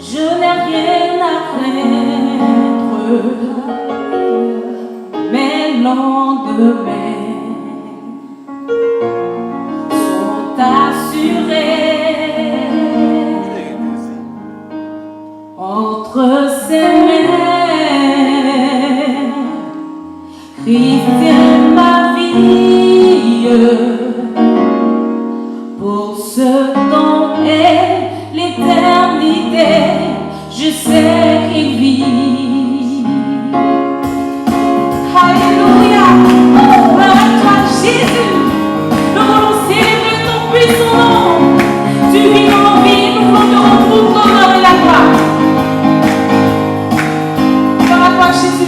Je n'ai rien à craindre, mes lendemains sont assurés entre ses mains. Christ est ma vie, pour ce temps et l'éternité, je sais qu'il vit. Alléluia, oh, gloire à toi Jésus, nous voulons célébrer ton puissant nom. Tu vis dans nos vies, nous voulons te rendre toute l'honneur et la gloire. Gloire à toi Jésus.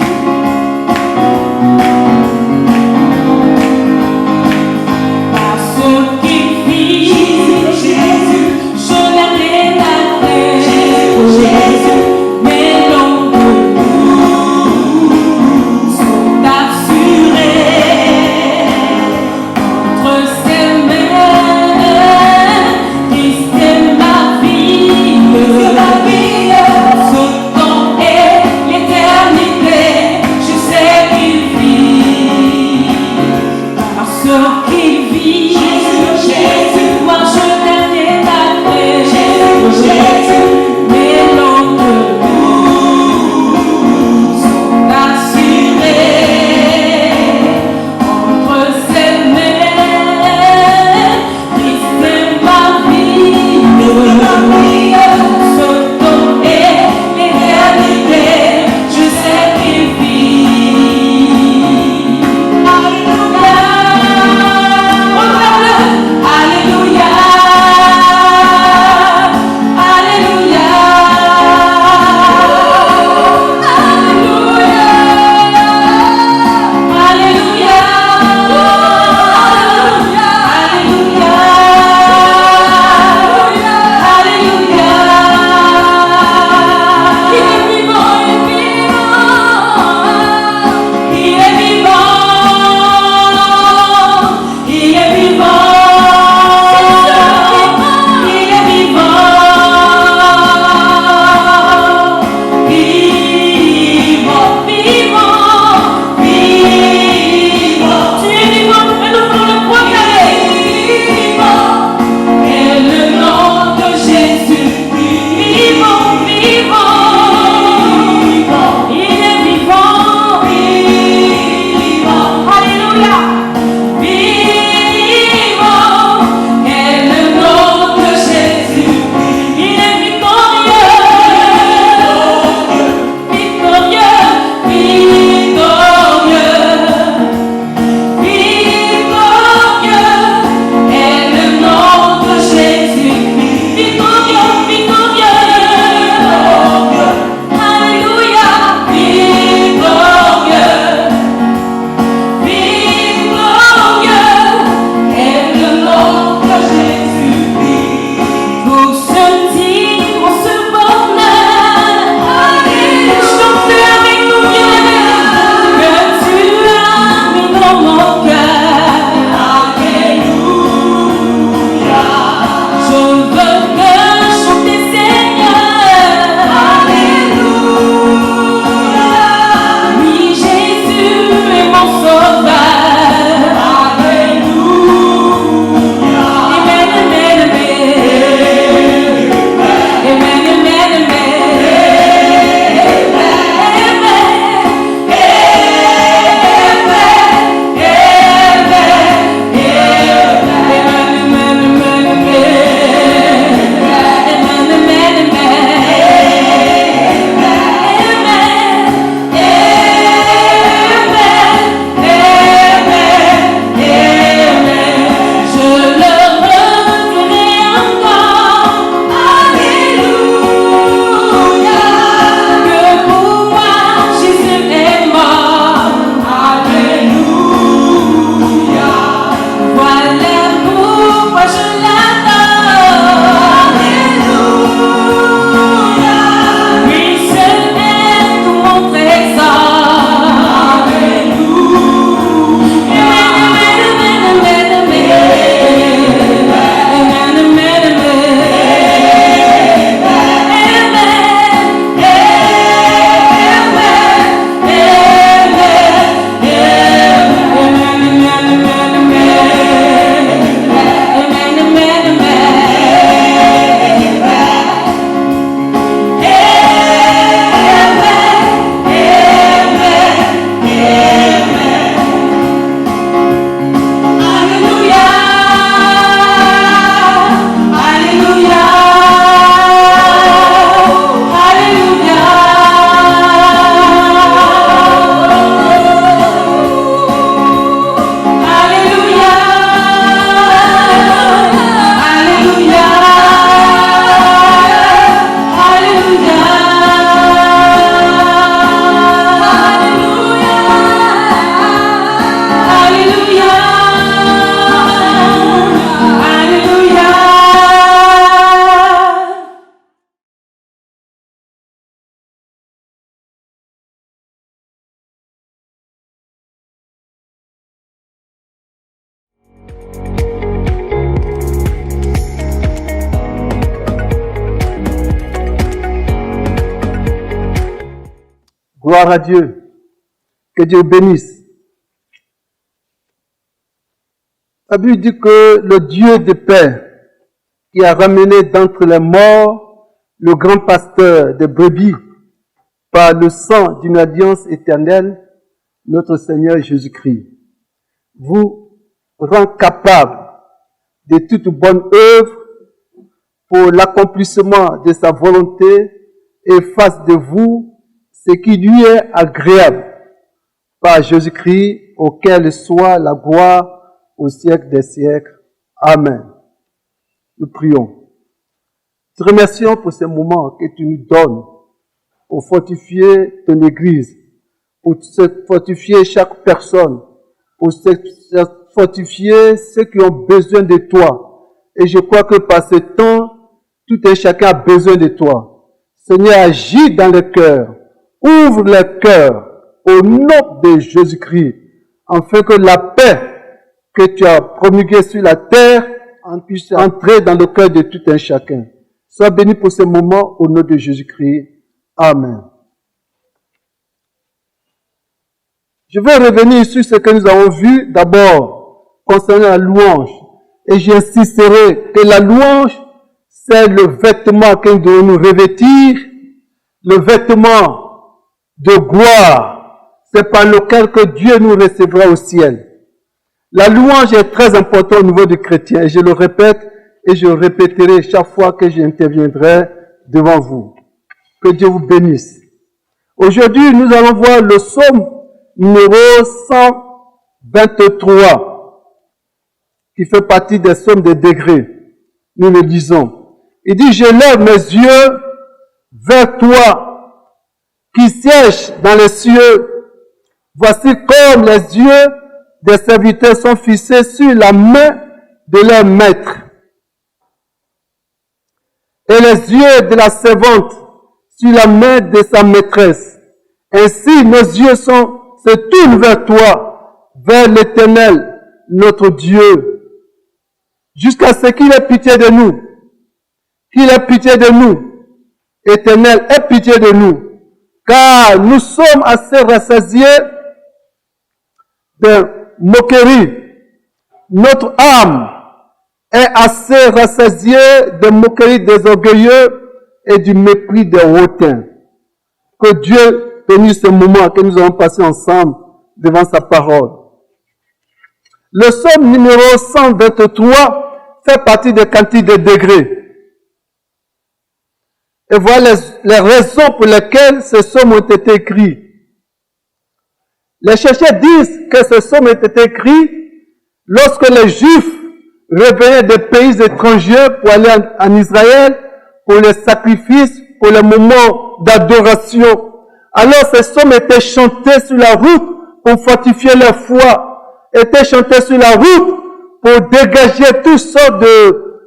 Gloire à Dieu. Que Dieu bénisse. La Bible dit que le Dieu de paix, qui a ramené d'entre les morts le grand pasteur des brebis par le sang d'une alliance éternelle, notre Seigneur Jésus-Christ, vous rend capable de toute bonne œuvre pour l'accomplissement de sa volonté et fasse de vous ce qui lui est agréable par Jésus-Christ, auquel soit la gloire au siècle des siècles. Amen. Nous prions. Te remercions pour ce moment que tu nous donnes pour fortifier ton Église, pour fortifier chaque personne, pour fortifier ceux qui ont besoin de toi. Et je crois que par ce temps, tout un chacun a besoin de toi. Seigneur, agis dans le cœur, ouvre le cœur au nom de Jésus-Christ, afin que la paix que tu as promulguée sur la terre puisse entrer dans le cœur de tout un chacun. Sois béni pour ce moment au nom de Jésus-Christ. Amen. Je vais revenir sur ce que nous avons vu d'abord concernant la louange. Et j'insisterai que la louange, c'est le vêtement que nous devons nous revêtir, le vêtement de gloire. C'est par lequel que Dieu nous recevra au ciel. La louange est très importante au niveau du chrétien. Et je le répète et je le répéterai chaque fois que j'interviendrai devant vous. Que Dieu vous bénisse. Aujourd'hui, nous allons voir le psaume numéro 123, qui fait partie des psaumes des degrés. Nous le lisons. Il dit, je lève mes yeux vers toi, qui sièges dans les cieux. Voici comme les yeux des serviteurs sont fixés sur la main de leur maître, et les yeux de la servante sur la main de sa maîtresse. Ainsi, nos yeux se tournent vers toi, vers l'Éternel, notre Dieu, jusqu'à ce qu'il ait pitié de nous. Qu'il ait pitié de nous. Éternel, aie pitié de nous, car nous sommes assez rassasiés de moquerie. Notre âme est assez rassasiée de moquerie des orgueilleux et du mépris des hautains. Que Dieu bénisse ce moment que nous allons passer ensemble devant sa parole. Le psaume numéro 123 fait partie des cantiques de degrés. Et voilà les raisons pour lesquelles ce psaume ont été écrits. Les chercheurs disent que ce psaume a été écrit lorsque les Juifs revenaient des pays étrangers pour aller en Israël, pour les sacrifices, pour les moments d'adoration. Alors ce psaume était chanté sur la route pour fortifier leur foi, était chanté sur la route pour dégager toutes sortes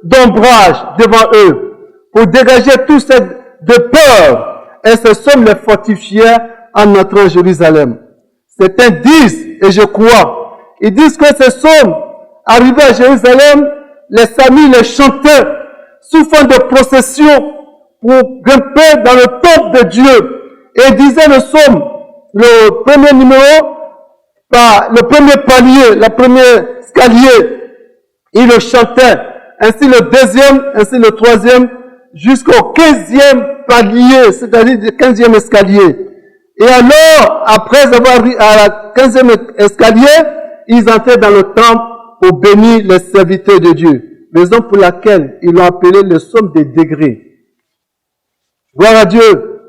d'ombrages devant eux, pour dégager toutes sortes de peur. Et ce psaume les fortifiait en entrant à Jérusalem. Certains disent, et je crois, ils disent que ce psaume, arrivé à Jérusalem, les samis les chantaient sous forme de procession pour grimper dans le temple de Dieu. Et disait le psaume, le premier numéro, par le premier palier, le premier escalier, il le chantait. Ainsi le deuxième, ainsi le troisième, jusqu'au 15e palier, c'est-à-dire le 15e escalier. Et alors, après avoir arrivé à la 15e escalier, ils entraient dans le temple pour bénir les serviteurs de Dieu. Raison pour laquelle ils l'ont appelé le psaume des degrés. Gloire à Dieu.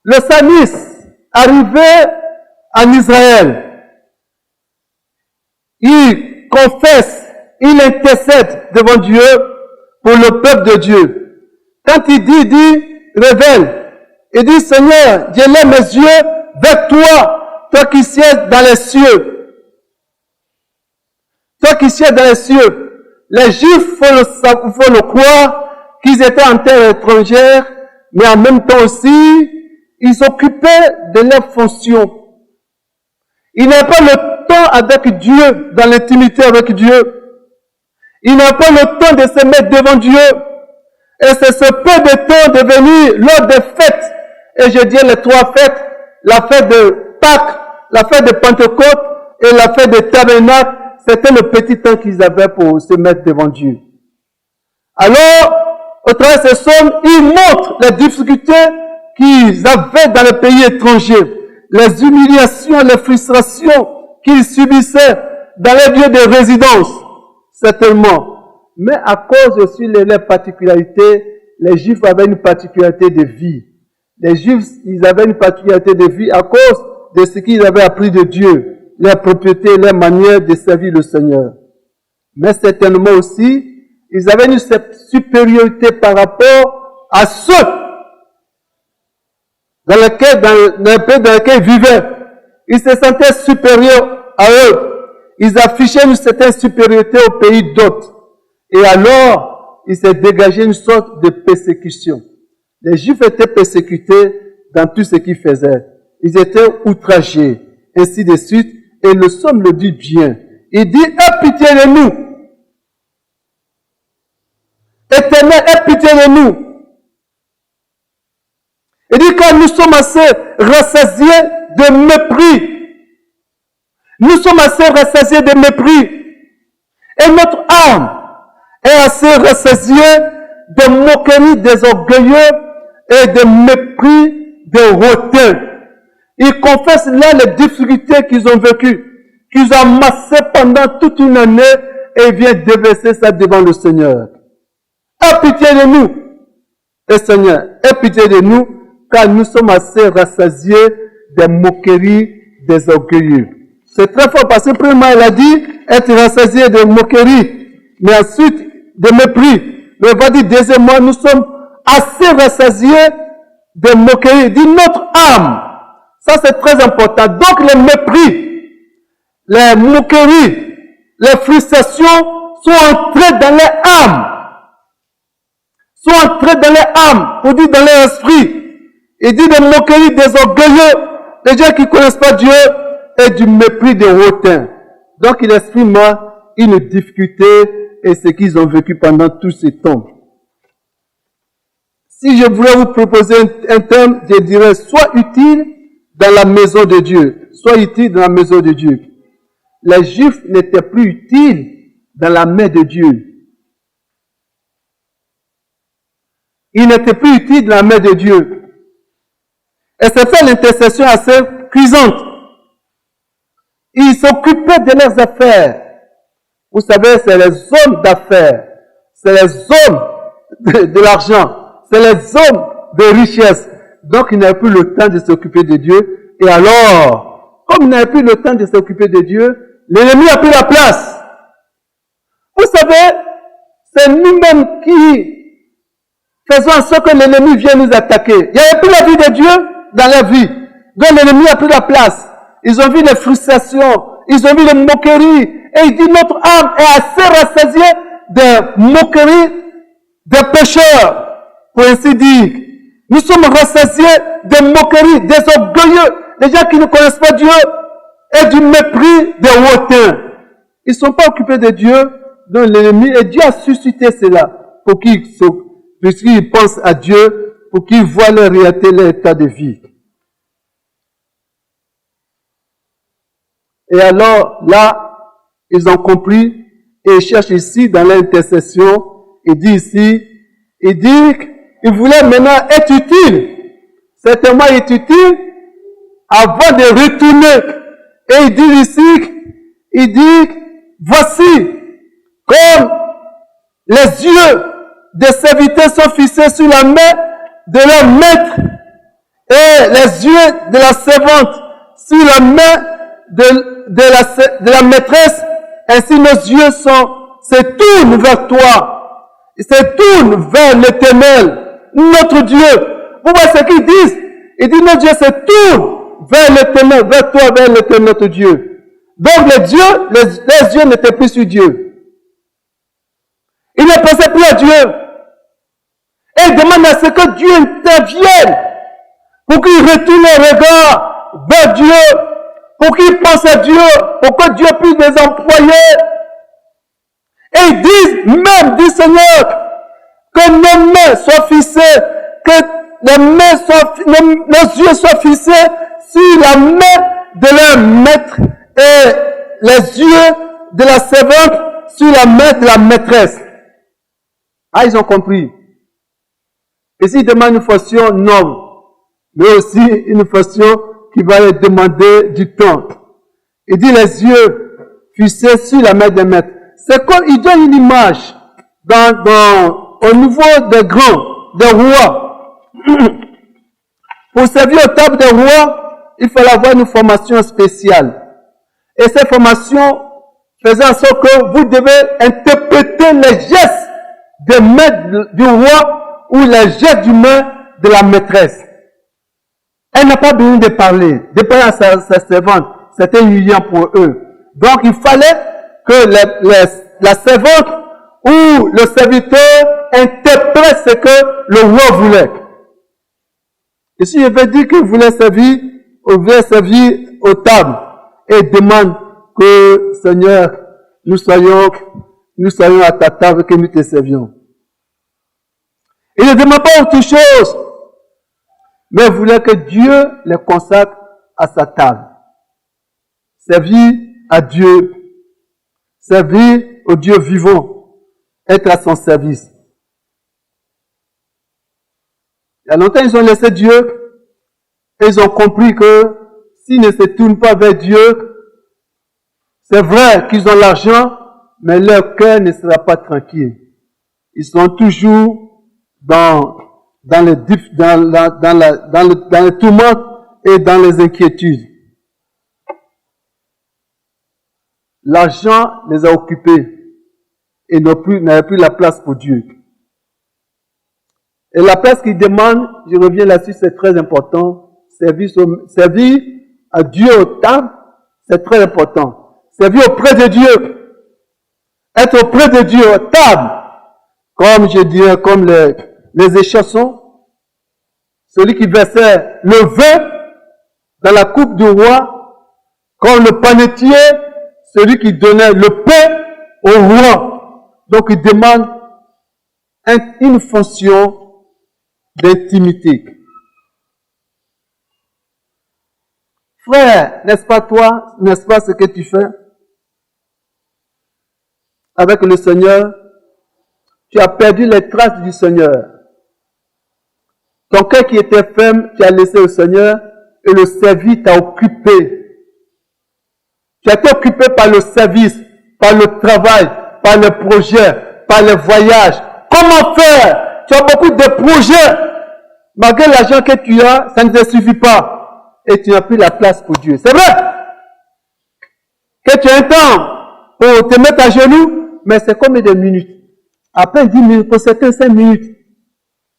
Le psalmiste, arrivé en Israël, il confesse, il intercède devant Dieu pour le peuple de Dieu. Quand il dit, révèle, il dit, Seigneur, je lève mes yeux vers toi, toi qui sièges dans les cieux. Toi qui sièges dans les cieux. Les Juifs faut le croire qu'ils étaient en terre étrangère, mais en même temps aussi, ils s'occupaient de leurs fonctions. Ils n'avaient pas le temps avec Dieu, dans l'intimité avec Dieu. Ils n'avaient pas le temps de se mettre devant Dieu. Et c'est ce peu de temps devenu lors des fêtes. Et je dis les 3 fêtes, la fête de Pâques, la fête de Pentecôte et la fête de Tabernacle. C'était le petit temps qu'ils avaient pour se mettre devant Dieu. Alors, au travers de ces sommes, ils montrent les difficultés qu'ils avaient dans les pays étrangers, les humiliations, les frustrations qu'ils subissaient dans les lieux de résidence, certainement. Mais à cause aussi de leurs particularités, les Juifs avaient une particularité de vie. Les Juifs, ils avaient une particularité de vie à cause de ce qu'ils avaient appris de Dieu, leurs propriétés, leurs manières de servir le Seigneur. Mais certainement aussi, ils avaient une supériorité par rapport à ceux dans les pays dans lesquels ils vivaient. Ils se sentaient supérieurs à eux. Ils affichaient une certaine supériorité au pays d'autres. Et alors, il s'est dégagé une sorte de persécution. Les Juifs étaient persécutés dans tout ce qu'ils faisaient. Ils étaient outragés, ainsi de suite. Et le psaume le dit bien. Il dit, aie pitié de nous. Éternel, aie pitié de nous. Il dit, quand nous sommes assez rassasiés de mépris, nous sommes assez rassasiés de mépris, et notre âme est assez rassasiée de moqueries des orgueilleux et de mépris des hautains. Ils confessent là les difficultés qu'ils ont vécues, qu'ils ont amassées pendant toute une année, et ils viennent déverser ça devant le Seigneur. Aie pitié de nous, et Seigneur, aie pitié de nous, car nous sommes assez rassasiés des moqueries des orgueilleux. C'est très fort parce que premièrement, il a dit être rassasié de moqueries, mais ensuite de mépris. Mais il va dire deuxièmement, nous sommes assez rassasiés de moqueries. Il dit notre âme. Ça c'est très important. Donc les mépris, les moqueries, les frustrations sont entrées dans les âmes. Sont entrées dans les âmes, pour dire dans leur esprit. Il dit des moqueries des orgueilleux, des gens qui ne connaissent pas Dieu, et du mépris des hautains. Donc il exprime une difficulté et ce qu'ils ont vécu pendant tous ces temps. Si je voulais vous proposer un thème, je dirais sois utile dans la maison de Dieu. Sois utile dans la maison de Dieu. Les Juifs n'étaient plus utiles dans la main de Dieu. Ils n'étaient plus utiles dans la main de Dieu. Et c'était l'intercession assez cuisante. Ils s'occupaient de leurs affaires. Vous savez, c'est les hommes d'affaires. C'est les hommes de l'argent. C'est les hommes de richesse. Donc, ils n'avaient plus le temps de s'occuper de Dieu. Et alors, comme ils n'avaient plus le temps de s'occuper de Dieu, l'ennemi a pris la place. Vous savez, c'est nous-mêmes qui faisons en sorte que l'ennemi vienne nous attaquer. Il n'y avait plus la vie de Dieu dans leur vie. Donc l'ennemi a pris la place. Ils ont vu les frustrations, ils ont vu les moqueries. Et il dit notre âme est assez rassasiée des moqueries des pécheurs, pour ainsi dire. Nous sommes rassasiés des moqueries, des orgueilleux, des gens qui ne connaissent pas Dieu, et du mépris des hautains. Ils ne sont pas occupés de Dieu, donc l'ennemi, et Dieu a suscité cela pour qu'ils pensent à Dieu, pour qu'ils voient leur réalité, leur état de vie. Et alors, là, ils ont compris, et ils cherchent ici, dans l'intercession, il dit ici, il dit qu'il voulait maintenant être utile. Certainement être utile, avant de retourner. Et il dit ici, il dit, voici, comme les yeux des serviteurs sont fixés sur la main de leur maître, et les yeux de la servante sur la main de la maîtresse, ainsi nos yeux se tournent vers toi, se tournent vers l'Éternel, notre Dieu. Vous voyez ce qu'ils disent? Ils disent notre Dieu se tourne vers l'Éternel, vers toi, vers l'Éternel, notre Dieu. Donc les yeux n'étaient plus sur Dieu. Ils ne pensaient plus à Dieu. Et ils demandent à ce que Dieu intervienne pour qu'ils retournent le regard vers Dieu, pour qu'ils pensent à Dieu, pour que Dieu puisse les employer. Et ils disent, même, dit Seigneur, Que nos mains soient fixées, que nos yeux soient fixés sur la main de leur maître et les yeux de la servante sur la main de la maîtresse. Ah, ils ont compris. Et s'ils demandent une fonction, non. Mais aussi une fonction qui va leur demander du temps. Il dit les yeux fixés sur la main des maîtres. C'est comme il donne une image au niveau des grands, des rois. Pour servir aux tables des rois, il fallait avoir une formation spéciale. Et cette formation faisait en sorte que vous devez interpréter les gestes des mains du roi ou les gestes du main de la maîtresse. Elle n'a pas besoin de parler à sa servante. C'était humiliant pour eux. Donc il fallait que la servante ou le serviteur interprète ce que le roi voulait. Et si je veux dire qu'il voulait servir aux tables et demande que Seigneur, nous soyons à ta table, que nous te servions. Il ne demande pas autre chose, mais il voulait que Dieu les consacre à sa table. Servir à Dieu, servir au Dieu vivant, être à son service. Il y a longtemps, ils ont laissé Dieu et ils ont compris que s'ils ne se tournent pas vers Dieu, c'est vrai qu'ils ont l'argent, mais leur cœur ne sera pas tranquille. Ils sont toujours dans les tourments et dans les inquiétudes. L'argent les a occupés et n'avaient plus la place pour Dieu. Et la place qu'ils demandent, je reviens là-dessus, c'est très important. Servir à Dieu aux tables, c'est très important. Servir auprès de Dieu. Être auprès de Dieu aux tables. Comme je dirais, comme les échansons. Celui qui versait le vin dans la coupe du roi. Comme le panetier, celui qui donnait le pain au roi. Donc il demande une fonction d'intimité. Frère, n'est-ce pas toi, n'est-ce pas ce que tu fais avec le Seigneur? Tu as perdu les traces du Seigneur. Ton cœur qui était ferme, tu as laissé au Seigneur et le service t'a occupé. Tu as été occupé par le service, par le travail, par le projet, par le voyage. Comment faire? Tu as beaucoup de projets. Malgré l'argent que tu as, ça ne te suffit pas. Et tu n'as plus la place pour Dieu. C'est vrai que tu as un temps pour te mettre à genoux, mais c'est comme des minutes. À peine 10 minutes, pour certains 5 minutes.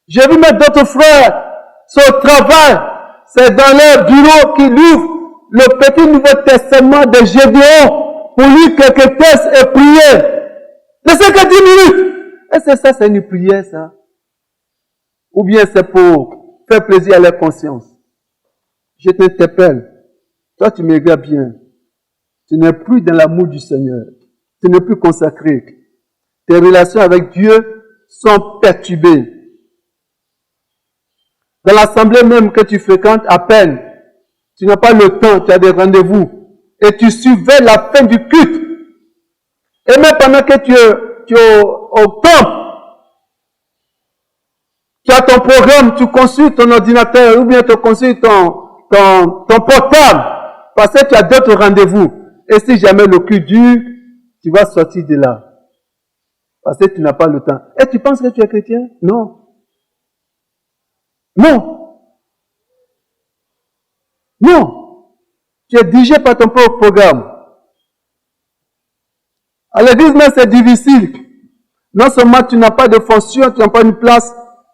J'ai vu mettre d'autres frères sur le travail. C'est dans leur bureau qu'ils ouvrent le petit Nouveau Testament de Gédéon pour lire quelques textes et prier. Ne c'est que 10 minutes. Est-ce que ça, c'est une prière, ça? Ou bien c'est pour faire plaisir à leur conscience? Je t'interpelle. Toi, tu me regardes bien. Tu n'es plus dans l'amour du Seigneur. Tu n'es plus consacré. Tes relations avec Dieu sont perturbées. Dans l'assemblée même que tu fréquentes à peine, tu n'as pas le temps, tu as des rendez-vous. Et tu surveilles la fin du culte. Et même pendant que tu es au temple, tu as ton programme, tu consultes ton ordinateur ou bien tu consultes ton portable parce que tu as d'autres rendez-vous. Et si jamais le cul dure, tu vas sortir de là. Parce que tu n'as pas le temps. Et tu penses que tu es chrétien? Non. Non. Non. Tu es dirigé par ton propre programme. À l'église même c'est difficile. Non seulement tu n'as pas de fonction, tu n'as pas une place,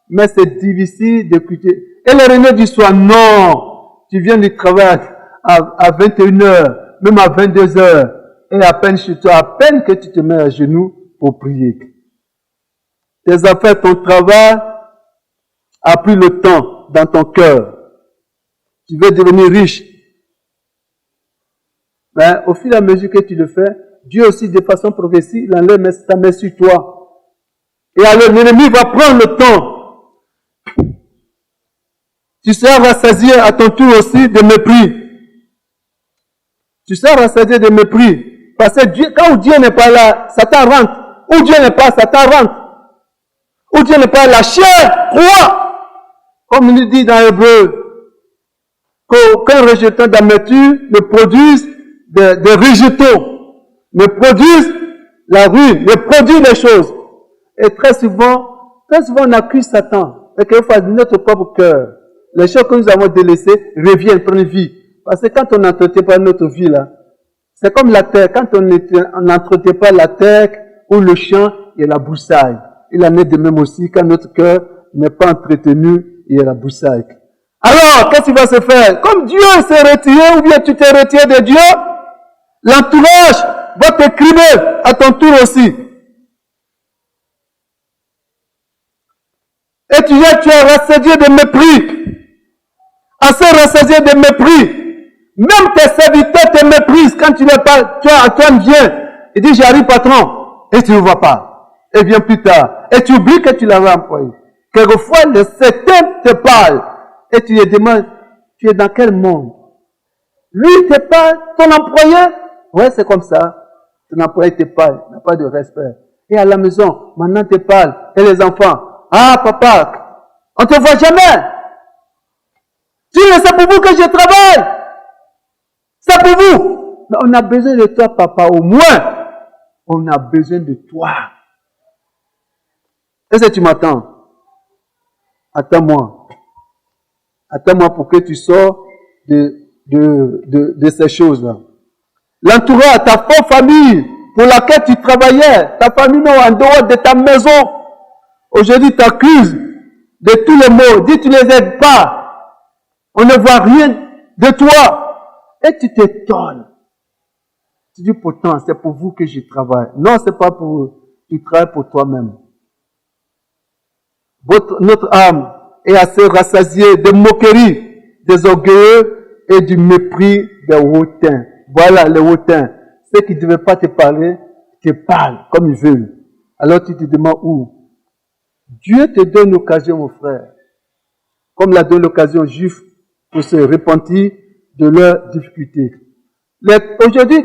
mais c'est difficile d'écouter. Et les réunions du soir, non. Tu viens du travail à 21h, même à 22h, et à peine chez toi, à peine que tu te mets à genoux pour prier. Tes affaires, ton travail a pris le temps dans ton cœur. Tu veux devenir riche. Mais au fur et à mesure que tu le fais, Dieu aussi de façon progressive, il enlève sa main sur toi. Et alors l'ennemi va prendre le temps. Tu seras rassasié à ton tour aussi de mépris. Tu seras rassasié de mépris. Parce que Dieu, quand Dieu n'est pas là, Satan rentre. Où Dieu n'est pas, Satan rentre. Où Dieu n'est pas, la chair croit. Comme il nous dit dans l'Hébreu, qu'aucun rejeton d'amertume ne produise des rejetons, ne produise la ruine, ne produit les choses. Et très souvent on accuse Satan. Et quelquefois, notre propre cœur, les choses que nous avons délaissées reviennent, prennent vie. Parce que quand on n'entretient pas notre vie là, c'est comme la terre. Quand on n'entretient pas la terre ou le champ, il y a la broussaille. Il en est de même aussi quand notre cœur n'est pas entretenu, il y a la broussaille. Alors, qu'est-ce qui va se faire? Comme Dieu s'est retiré ou bien tu t'es retiré de Dieu, l'entourage va t'écrire à ton tour aussi. Et tu es rassasié de mépris. Assez rassasié de mépris. Même tes serviteurs te méprisent quand tu n'es pas, Antoine vient. Il dit, j'arrive patron. Et tu ne vois pas. Et vient plus tard. Et tu oublies que tu l'avais employé. Quelquefois, le septième te parle. Et tu lui demandes, tu es dans quel monde? Lui te parle, ton employé? Ouais, c'est comme ça. Ton employé te parle, n'a pas de respect. Et à la maison, maintenant te parle. Et les enfants, ah papa, on ne te voit jamais. Tu dis, c'est pour vous que je travaille. C'est pour vous. Mais on a besoin de toi, papa, au moins. On a besoin de toi. Est-ce que tu m'attends? Attends-moi. Attends-moi pour que tu sors de ces choses-là. L'entourage, ta propre famille pour laquelle tu travaillais, ta famille non, en dehors de ta maison, aujourd'hui t'accuses de tous les maux, dis tu ne les aides pas, on ne voit rien de toi, et tu t'étonnes. Tu dis pourtant, c'est pour vous que je travaille. Non, c'est pas pour vous, tu travailles pour toi-même. Notre âme est assez rassasiée de moqueries, des orgueilleux et du mépris des hautains. Voilà les hautains. Ceux qui ne devaient pas te parler, te parlent comme ils veulent. Alors tu te demandes où? Dieu te donne l'occasion, mon frère. Comme l'a donné l'occasion aux Juifs pour se repentir de leurs difficultés. Aujourd'hui,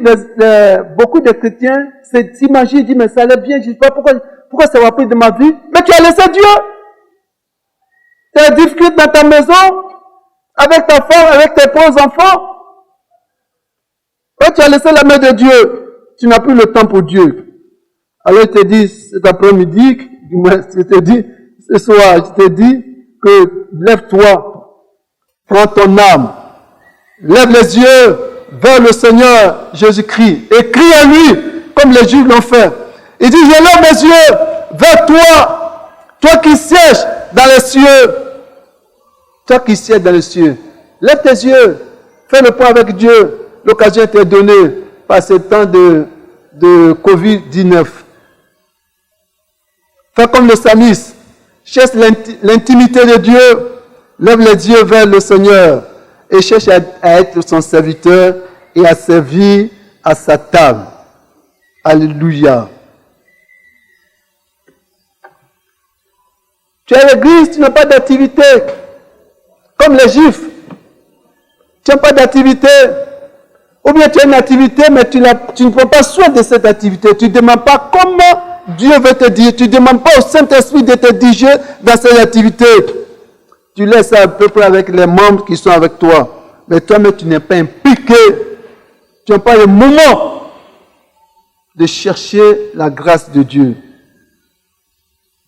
beaucoup de chrétiens s'imaginent, disent, mais ça allait bien, je ne sais pas pourquoi ça va pris de ma vie. Mais tu as laissé Dieu. Tu as difficulté dans ta maison, avec ta femme, avec tes pauvres enfants. Quand tu as laissé la main de Dieu, tu n'as plus le temps pour Dieu. Alors je te dis cet après-midi, je te dis ce soir, je te dis que lève-toi, prends ton âme, lève les yeux vers le Seigneur Jésus-Christ et crie à lui comme les Juifs l'ont fait. Il dit, je lève mes yeux vers toi, toi qui sièges dans les cieux. Toi qui sièges dans les cieux, lève tes yeux, fais le point avec Dieu. L'occasion t'est donnée par ce temps de Covid-19. Fais comme le psalmiste, cherche l'intimité de Dieu, lève les yeux vers le Seigneur et cherche à être son serviteur et à servir à sa table. Alléluia. Tu es à l'église, tu n'as pas d'activité. Comme les Juifs. Tu n'as pas d'activité. Ou bien tu as une activité, mais tu ne prends pas soin de cette activité. Tu ne demandes pas comment Dieu veut te dire. Tu ne demandes pas au Saint-Esprit de te diriger dans cette activité. Tu laisses ça à peu près avec les membres qui sont avec toi. Mais toi-même, tu n'es pas impliqué. Tu n'as pas le moment de chercher la grâce de Dieu.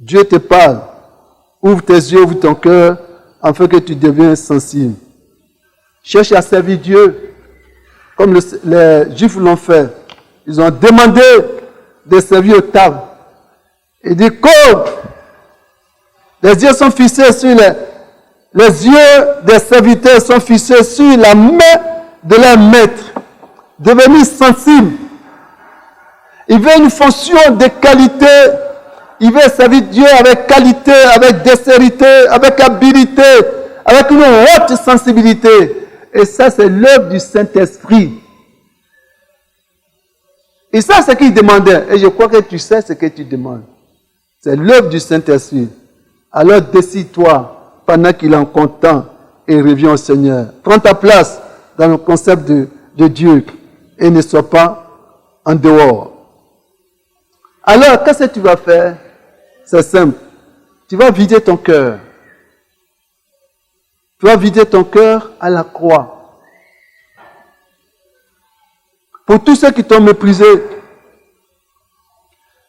Dieu te parle. Ouvre tes yeux, ouvre ton cœur, afin que tu deviennes sensible. Cherche à servir Dieu, comme les Juifs l'ont fait. Ils ont demandé de servir aux tables. Il dit, comme les yeux sont fixés sur les yeux des serviteurs sont fixés sur la main de leur maître. Devenir sensible. Il veut une fonction de qualité. Il veut servir Dieu avec qualité, avec dextérité, avec habilité, avec une haute sensibilité. Et ça, c'est l'œuvre du Saint-Esprit. Et ça, c'est ce qu'il demandait. Et je crois que tu sais ce que tu demandes. C'est l'œuvre du Saint-Esprit. Alors décide-toi pendant qu'il est encore temps et reviens au Seigneur. Prends ta place dans le concept de Dieu et ne sois pas en dehors. Alors, qu'est-ce que tu vas faire? C'est simple. Tu vas vider ton cœur. Tu vas vider ton cœur à la croix. Pour tous ceux qui t'ont méprisé,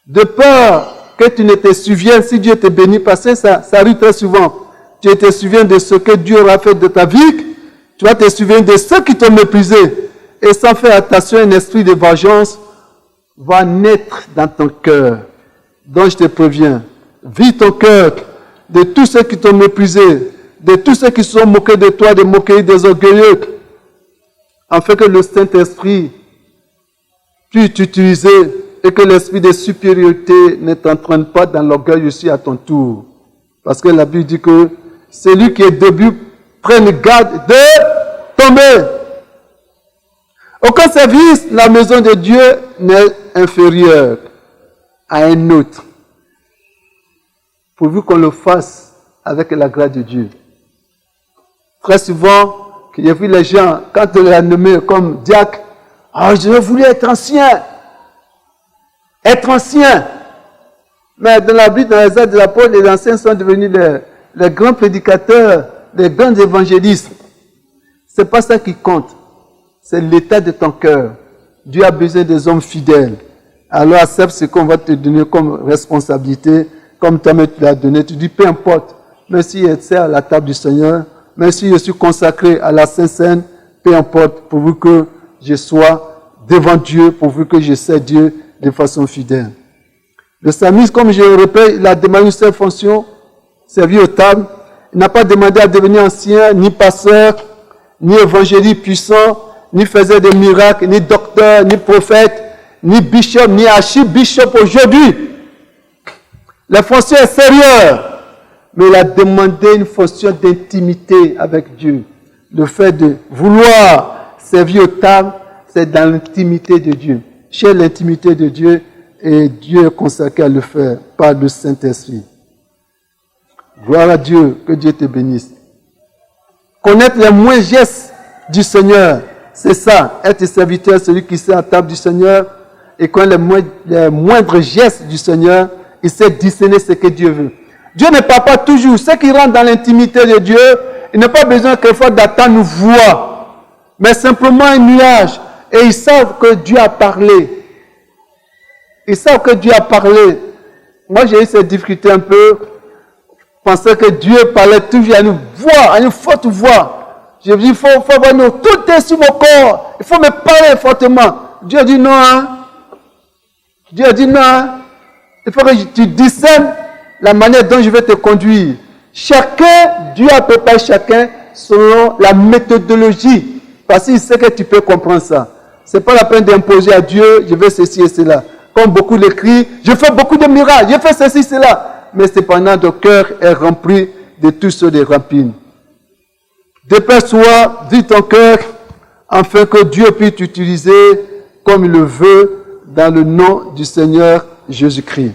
de peur que tu ne te souviennes si Dieu te bénit, parce que ça arrive très souvent. Tu te souviens de ce que Dieu aura fait de ta vie, tu vas te souvenir de ceux qui t'ont méprisé. Et sans faire attention, un esprit de vengeance va naître dans ton cœur. Donc je te préviens, vide ton cœur de tous ceux qui t'ont méprisé, de tous ceux qui se sont moqués de toi, des moqueries des orgueilleux, afin que le Saint-Esprit puisse t'utiliser et que l'esprit de supériorité ne t'entraîne pas dans l'orgueil aussi à ton tour. Parce que la Bible dit que celui qui est debout prenne garde de tomber. Aucun service, la maison de Dieu n'est inférieur à un autre. Pourvu qu'on le fasse avec la grâce de Dieu. Très souvent, j'ai vu les gens, quand on les a nommés comme diacre, je voulais être ancien. Être ancien. Mais dans la Bible, dans les actes de l'apôtre, les anciens sont devenus les grands prédicateurs, les grands évangélistes. Ce n'est pas ça qui compte. C'est l'état de ton cœur. Dieu a besoin des hommes fidèles. Alors accepte ce qu'on va te donner comme responsabilité, comme toi-même tu l'as donné. Tu dis, peu importe, même si je sers à la table du Seigneur, même si je suis consacré à la Sainte Seine, peu importe, pourvu que je sois devant Dieu, pourvu que je sers Dieu de façon fidèle. Le psalmiste, comme je le répète, il a demandé une seule fonction, servir aux tables. Il n'a pas demandé à devenir ancien, ni pasteur, ni évangéliste puissant, ni faisait des miracles, ni docteur, ni prophète, ni bishop, ni archibishop aujourd'hui. La fonction est sérieuse, mais il a demandé une fonction d'intimité avec Dieu. Le fait de vouloir servir aux tables, c'est dans l'intimité de Dieu. Chez l'intimité de Dieu, et Dieu est consacré à le faire par le Saint-Esprit. Gloire à Dieu, que Dieu te bénisse. Connaître les moindres gestes du Seigneur, c'est ça, être serviteur, celui qui sert à la table du Seigneur, et connaître les moindres gestes du Seigneur, il sait discerner ce que Dieu veut. Dieu ne parle pas toujours. Ceux qui rentrent dans l'intimité de Dieu, il n'a pas besoin quelquefois d'attendre une voix, mais simplement un nuage. Et ils savent que Dieu a parlé. Ils savent que Dieu a parlé. Moi, j'ai eu cette difficulté un peu. Je pensais que Dieu parlait toujours à une voix, à une forte voix. Je me dis, il faut avoir nous. Tout est sur mon corps. Il faut me parler fortement. Dieu a dit non. Hein? Dieu a dit non. Hein? Il faut que tu discernes la manière dont je vais te conduire. Chacun, Dieu a préparé chacun selon la méthodologie. Parce qu'il sait que tu peux comprendre ça. Ce n'est pas la peine d'imposer à Dieu, je veux ceci et cela. Comme beaucoup l'écrivent, je fais beaucoup de miracles, je fais ceci et cela. Mais cependant, ton cœur est rempli de tout ce de rapines. Dépêche-toi, vis ton cœur, afin que Dieu puisse t'utiliser comme il le veut, dans le nom du Seigneur Jésus-Christ.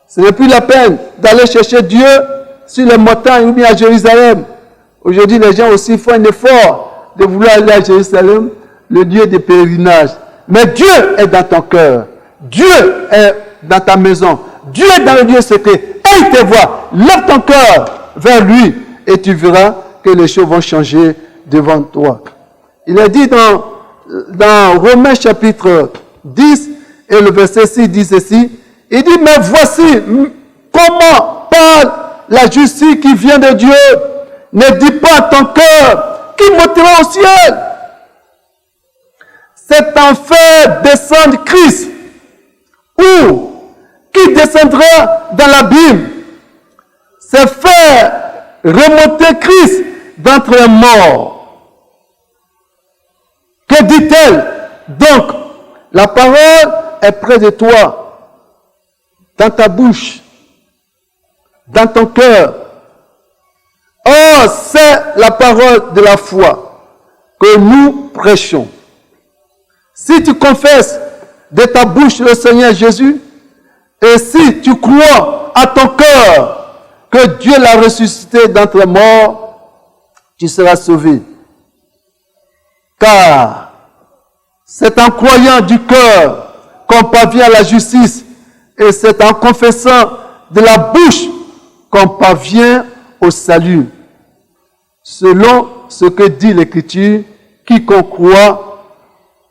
Ce n'est plus la peine d'aller chercher Dieu sur les montagnes ou bien à Jérusalem. Aujourd'hui, les gens aussi font un effort de vouloir aller à Jérusalem, le lieu de pèlerinage. Mais Dieu est dans ton cœur. Dieu est dans ta maison. Dieu est dans le lieu secret. Et il te voit. Lève ton cœur vers lui et tu verras que les choses vont changer devant toi. Il est dit dans Romains chapitre 10 et le verset 6 dit ceci. Il dit, mais voici comment parle la justice qui vient de Dieu. Ne dis pas à ton cœur qui montera au ciel. Cet enfer descend Christ. Ou qui descendra dans l'abîme. C'est faire remonter Christ d'entre les morts. Que dit-elle? Donc, la parole est près de toi. Dans ta bouche, dans ton cœur. Oh, c'est la parole de la foi que nous prêchons. Si tu confesses de ta bouche le Seigneur Jésus Et si tu crois à ton cœur que Dieu l'a ressuscité d'entre les morts, tu seras sauvé. Car c'est en croyant du cœur qu'on parvient à la justice, et c'est en confessant de la bouche qu'on parvient au salut. Selon ce que dit l'Écriture, quiconque croit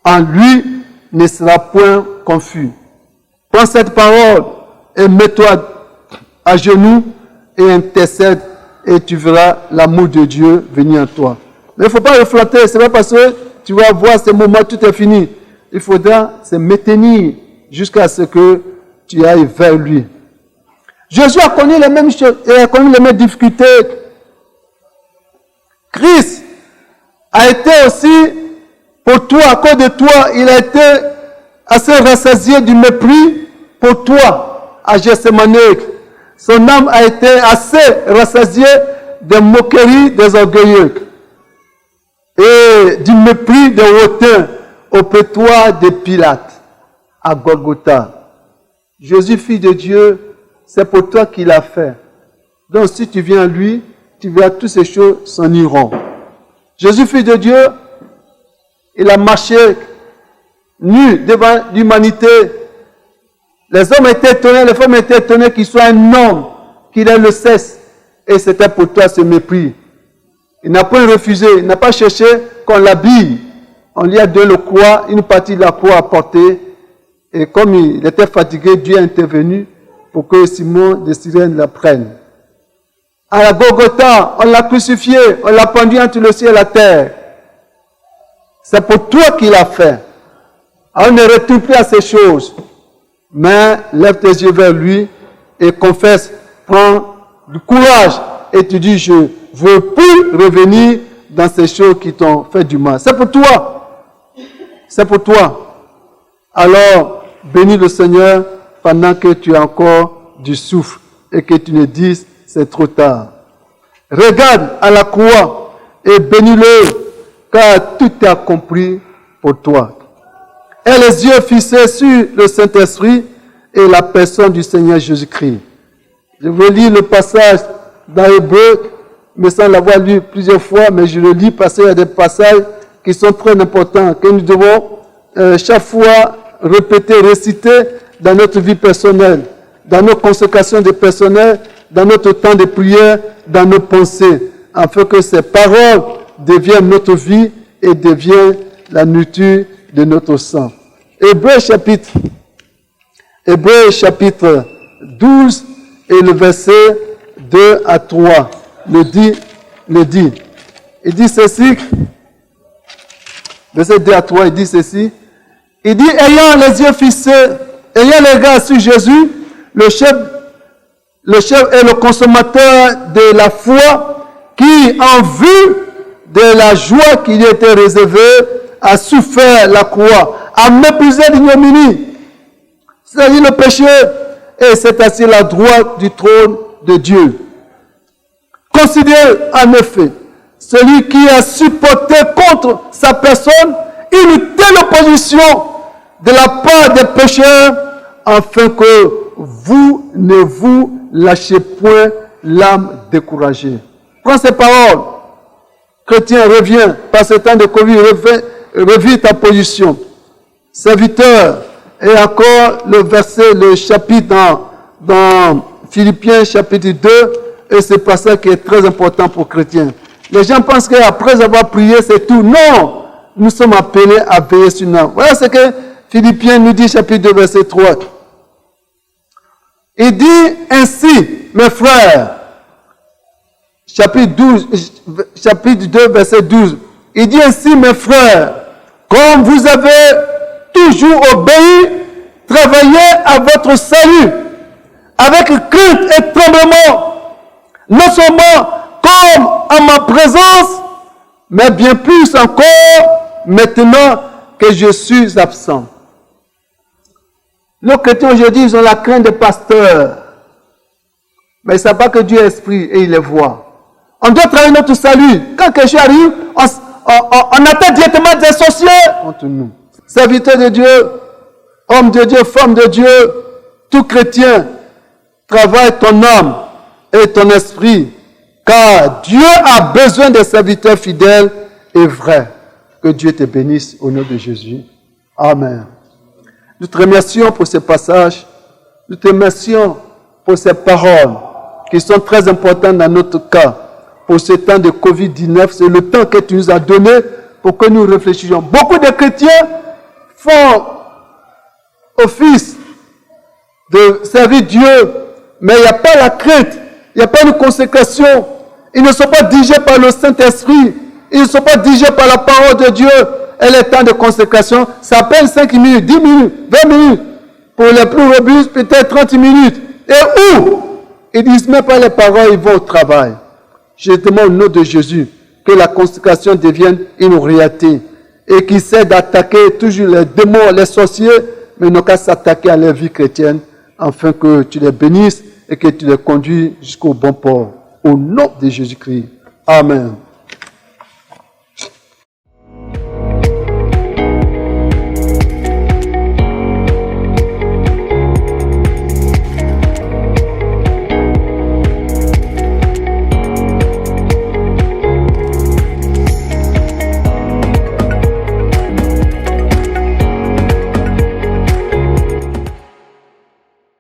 en lui ne sera point confus. Prends cette parole et mets-toi à genoux et intercède, et tu verras l'amour de Dieu venir en toi. Mais il ne faut pas refléter, c'est pas parce que tu vas voir ces moments, tout est fini. Il faudra se maintenir jusqu'à ce que tu ailles vers lui. Jésus a connu les mêmes choses, et a connu les mêmes difficultés. Christ a été aussi, pour toi, à cause de toi, il a été assez rassasié du mépris pour toi, à Gethsemane. Son âme a été assez rassasiée des moqueries des orgueilleux et du mépris des hautains au prétoire de Pilate, à Golgotha. Jésus, fils de Dieu, c'est pour toi qu'il a fait. Donc si tu viens à lui, tu verras toutes ces choses s'en iront. Jésus, fils de Dieu, il a marché nu devant l'humanité. Les hommes étaient étonnés, les femmes étaient étonnées qu'il soit un homme, qu'il ait le cesse. Et c'était pour toi ce mépris. Il n'a pas refusé, il n'a pas cherché qu'on l'habille. On lui a donné le croix, une partie de la croix à porter. Et comme il était fatigué, Dieu est intervenu pour que Simon de Cyrène la prenne. À la Golgotha, on l'a crucifié, on l'a pendu entre le ciel et la terre. C'est pour toi qu'il a fait. On ne retourne plus à ces choses. Mais lève tes yeux vers lui et confesse, prends du courage et tu dis, je ne veux plus revenir dans ces choses qui t'ont fait du mal. C'est pour toi. C'est pour toi. Alors, bénis le Seigneur pendant que tu as encore du souffle et que tu ne dises, c'est trop tard. Regarde à la croix et bénis-le, car tout est accompli pour toi. Et les yeux fixés sur le Saint-Esprit et la personne du Seigneur Jésus-Christ. Je vais lire le passage dans Hébreu, mais sans l'avoir lu plusieurs fois, mais je le lis parce qu'il y a des passages qui sont très importants, que nous devons chaque fois répéter, réciter dans notre vie personnelle, dans nos consécrations de personnel, dans notre temps de prière, dans nos pensées, afin que ces paroles deviennent notre vie et deviennent la nourriture de notre sang. Hébreu chapitre 12 et le verset 2 à 3 le dit. Il dit ceci, verset 2 à 3, il dit ceci. Il dit, ayant les yeux fixés, ayant les regards sur Jésus, le chef est le consommateur de la foi, qui, en vue de la joie qui lui était réservée, a souffert la croix, a méprisé l'ignominie, c'est-à-dire le péché, et s'est assis à la droite du trône de Dieu. Considérez en effet celui qui a supporté contre sa personne une telle opposition de la part des pécheurs, afin que vous ne vous lâchez point l'âme découragée. Prends ces paroles. Chrétien, reviens, par ce temps de Covid, revis ta position. Serviteur, et encore le chapitre dans Philippiens chapitre 2, et ce passage qui est très important pour chrétiens. Les gens pensent qu'après avoir prié, c'est tout. Non! Nous sommes appelés à veiller sur nous. Voilà ce que Philippiens nous dit, chapitre 2, verset 3. Il dit ainsi, mes frères, chapitre 2, verset 12. Il dit ainsi, mes frères, comme vous avez toujours obéi, travaillez à votre salut, avec crainte et tremblement, non seulement comme en ma présence, mais bien plus encore maintenant que je suis absent. Nos chrétiens aujourd'hui, ils ont la crainte des pasteurs, mais ils ne savent pas que Dieu est esprit et il les voit. On doit travailler notre salut. Quand quelque chose arrive, on attend directement des sorciers contre nous. Serviteurs de Dieu, hommes de Dieu, femmes de Dieu, tout chrétien, travaille ton âme et ton esprit, car Dieu a besoin des serviteurs fidèles et vrais. Que Dieu te bénisse au nom de Jésus. Amen. Nous te remercions pour ce passage. Nous te remercions pour ces paroles qui sont très importantes dans notre cas. Pour ce temps de Covid-19, c'est le temps que tu nous as donné pour que nous réfléchissions. Beaucoup de chrétiens font office de servir Dieu, mais il n'y a pas la crainte, il n'y a pas une consécration. Ils ne sont pas dirigés par le Saint-Esprit, ils ne sont pas dirigés par la parole de Dieu. Et les temps de consécration, ça peine 5 minutes, 10 minutes, 20 minutes. Pour les plus robustes, peut-être 30 minutes. Et où? Ils ne disent même pas les paroles, ils vont au travail. Je demande au nom de Jésus que la consécration devienne une réalité et qu'ils essaient d'attaquer toujours les démons, les sorciers, mais n'ont qu'à s'attaquer à leur vie chrétienne afin que tu les bénisses et que tu les conduis jusqu'au bon port. Au nom de Jésus-Christ. Amen.